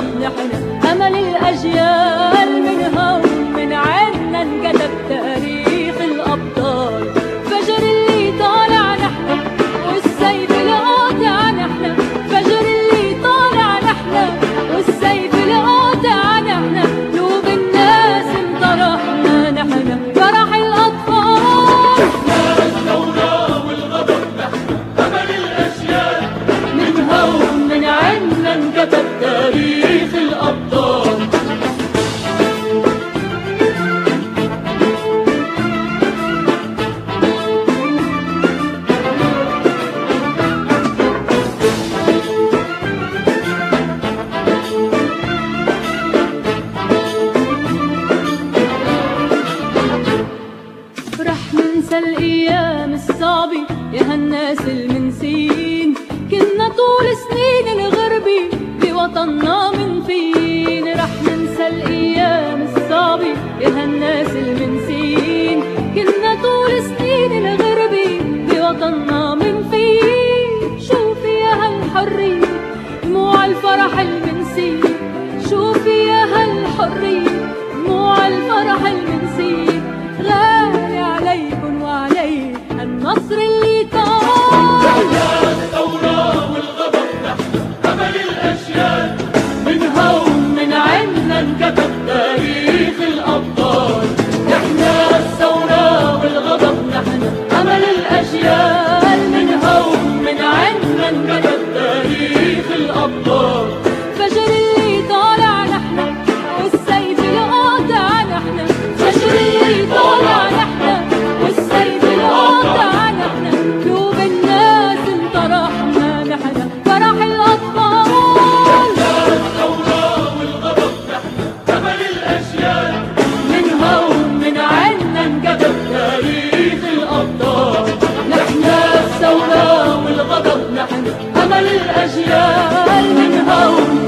والغضب نحن أمل الأجيال، من هون من عنا انكتب تاريخ الأبطال. فجر اللي طالع نحن والسيف القاطع نحن، فجر اللي طالع نحن والسيف القاطع نحن، قلوب الناس انطرحنا نحن فرح الأطفال. الثورة والغضب نحن أمل الأجيال، من هون من عنا انكتب تاريخ الأبطال. رح ننسى الأيام الصعبة يا هالناس المنسين، كنا طول سنين الغربة بوطننا منفين. رح ننسى الأيام الصعبة يا هالناس المنسين، كنا طول سنين الغربة بوطننا منفين. شوفي يا هالحرية دموع الفرح المنسي، شوفي يا هالحرية دموع الفرح المنسي. غالي عليكن وعلي النصر اللي طال. الثورة والغضب نحن أمل الأجيال، من هون من عنا انكتب تاريخ الأبطال. نحن الثورة والغضب نحن أمل الأجيال، من هون من عنا انكتب تاريخ الأبطال. فجر اللي طالع نحن والسيف القاطع نحن، فجر اللي طالع نحن والسيف القاطع نحن، قلوب الناس انطرحنا نحن فرح الأطفال. الثورة والغضب نحن أمل الأجيال، من هون من عنا انكتب تاريخ الأبطال. نحن الثورة والغضب نحن أمل الأجيال، من هون